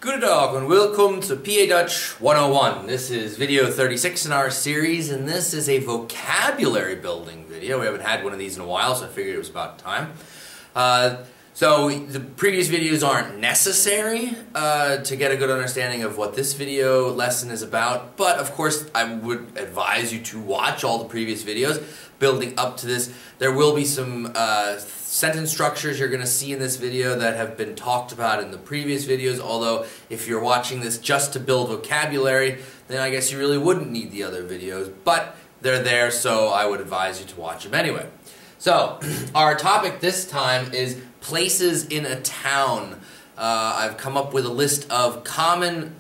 Good dog and welcome to PA Dutch 101. This is video 36 in our series, and this is a vocabulary building video. We haven't had one of these in a while, so I figured it was about time. So the previous videos aren't necessary to get a good understanding of what this video lesson is about, but of course I would advise you to watch all the previous videos building up to this. There will be some sentence structures you're going to see in this video that have been talked about in the previous videos, although if you're watching this just to build vocabulary, then I guess you really wouldn't need the other videos, but they're there, so I would advise you to watch them anyway. So, our topic this time is places in a town. I've come up with a list of common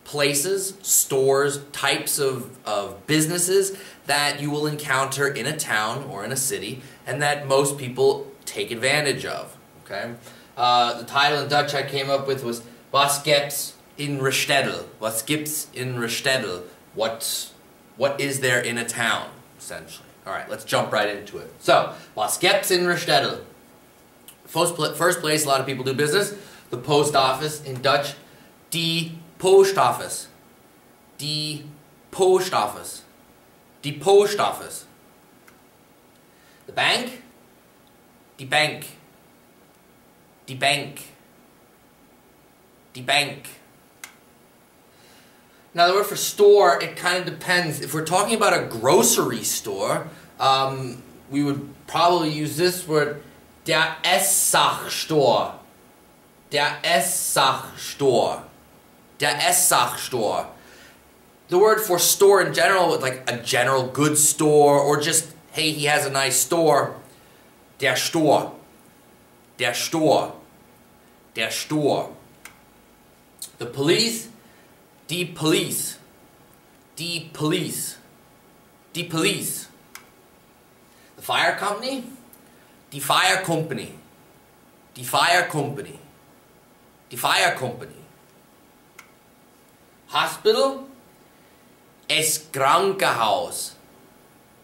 places, stores, types of businesses that you will encounter in a town or in a city, and that most people take advantage of. Okay? The title in Dutch I came up with was Was gibt's in de stad? Was gibt's in de stad? What is there in a town, essentially. Alright, let's jump right into it. So, was gibt's in de stad? First place a lot of people do business, the post office in Dutch, die post office. Die post office. Die post office. The bank, die bank. Die bank. Die bank. Now the word for store, it kind of depends. If we're talking about a grocery store, we would probably use this word, der Esssachstor. Der Esssachstor. Der Esssachstor. The word for store in general, like a general goods store, or just, hey, he has a nice store. Der Store. Der Store. Der Store. The police, die police. Die police. Die police. The fire company, die fire company. Die fire company. Die fire company. Hospital, es Krankenhaus.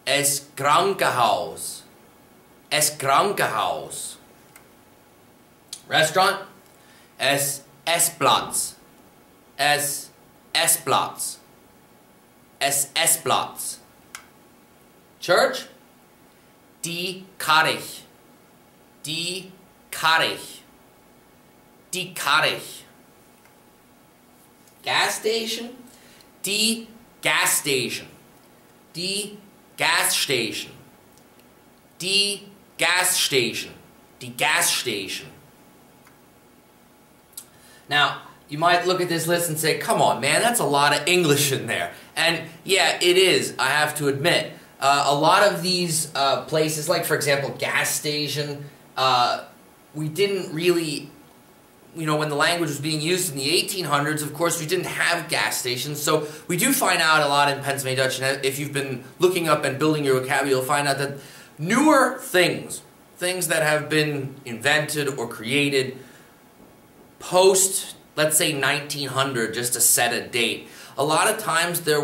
Es Krankenhaus. Es Krankenhaus. Restaurant, es Essplatz. Es Essplatz. Es Essplatz. Church, die Kirche. Die Kirche. Die Kirche. Gas station, die gas station. Die gas station. Die gas station. Die gas station. Now, you might look at this list and say, come on, man, that's a lot of English in there. And yeah, it is, I have to admit. A lot of these places, like for example, gas station, we didn't really, you know, when the language was being used in the 1800s, of course, we didn't have gas stations, so we do find out a lot in Pennsylvania Dutch, and if you've been looking up and building your vocabulary, you'll find out that newer things that have been invented or created post, let's say 1900, just to set a date, a lot of times the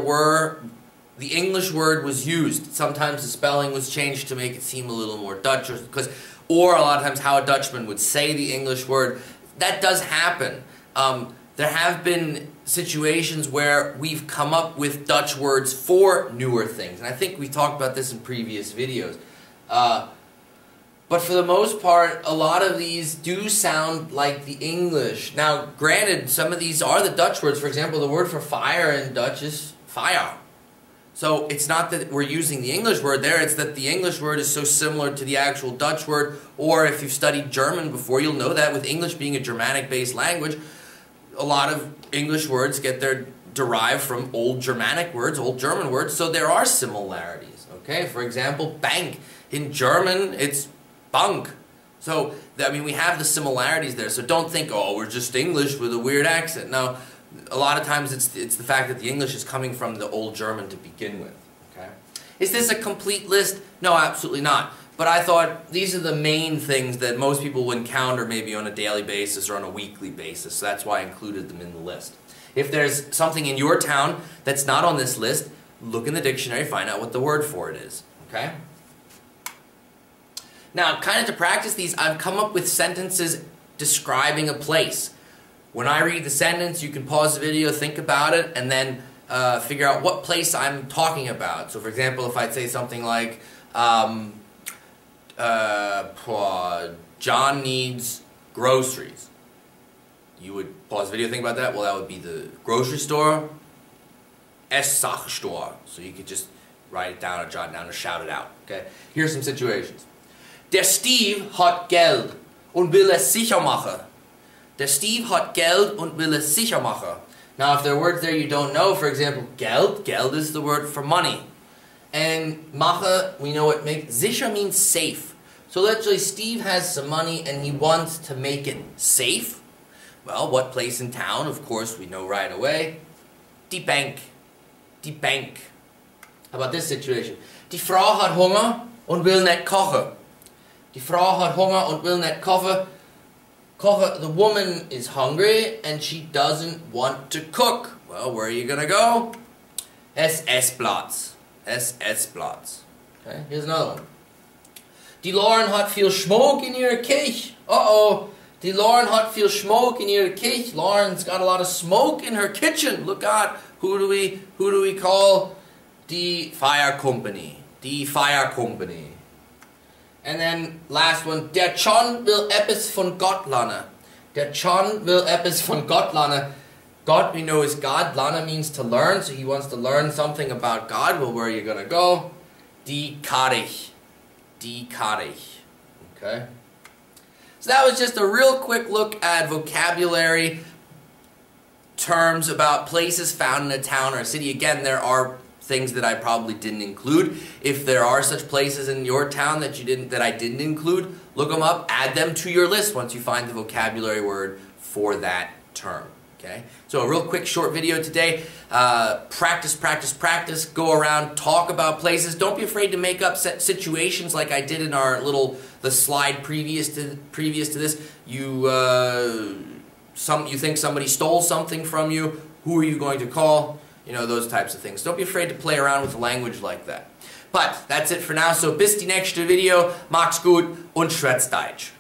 English word was used. Sometimes the spelling was changed to make it seem a little more Dutch, or a lot of times how a Dutchman would say the English word. That does happen. There have been situations where we've come up with Dutch words for newer things, and I think we talked about this in previous videos. But for the most part, a lot of these do sound like the English. Now, granted, some of these are the Dutch words. For example, the word for fire in Dutch is fire. So it's not that we're using the English word there, it's that the English word is so similar to the actual Dutch word, or if you've studied German before, you'll know that with English being a Germanic-based language, a lot of English words get their derived from old Germanic words, old German words, so there are similarities. Okay, for example, bank. In German, it's Bank. So, I mean, we have the similarities there, so don't think, oh, we're just English with a weird accent. No. A lot of times it's the fact that the English is coming from the old German to begin with. Okay? Is this a complete list? No, absolutely not. But I thought these are the main things that most people will encounter maybe on a daily basis or on a weekly basis. So that's why I included them in the list. If there's something in your town that's not on this list, look in the dictionary, find out what the word for it is. Okay? Now, kind of to practice these, I've come up with sentences describing a place. When I read the sentence, you can pause the video, think about it, and then figure out what place I'm talking about. So for example, if I'd say something like, John needs groceries. You would pause the video, think about that. Well, that would be the grocery store, Essensstore. So you could just write it down or jot it down or shout it out. Okay? Here's some situations. Der Steve hat Geld und will es sicher machen. Der Steve hat Geld und will es sicher machen. Now, if there are words there you don't know, for example, Geld, Geld is the word for money. And mache, we know what makes, sicher means safe. So literally, Steve has some money and he wants to make it safe. Well, what place in town? Of course, we know right away. Die Bank. Die Bank. How about this situation? Die Frau hat Hunger und will nicht kochen. Die Frau hat Hunger und will nicht kochen. The woman is hungry and she doesn't want to cook. Well, where are you gonna go? SS-Platz. SS-Platz. Okay, here's another one. Die Lauren hat viel Schmuck in ihrer Küche. Uh-oh. Die Lauren hat viel Schmuck in ihrer Küche. Lauren's got a lot of smoke in her kitchen. Look out. Who do we call? Die Fire Company. Die Fire Company. And then last one. Der John will etwas von Gott lernen. Der John will etwas von Gott lernen. God, we know, is God. Lana means to learn, so he wants to learn something about God. Well, where are you going to go? Die Karich. Die Karich. Okay? So that was just a real quick look at vocabulary terms about places found in a town or a city. Again, there are things that I probably didn't include. If there are such places in your town that I didn't include, look them up, add them to your list once you find the vocabulary word for that term. Okay? So a real quick short video today. Practice, practice, practice. Go around, talk about places. Don't be afraid to make up situations like I did in our the slide previous to this. You think somebody stole something from you. Who are you going to call? You know, those types of things. Don't be afraid to play around with language like that. But that's it for now. So bis die nächste Video. Macht's gut und schwätzt Deutsch.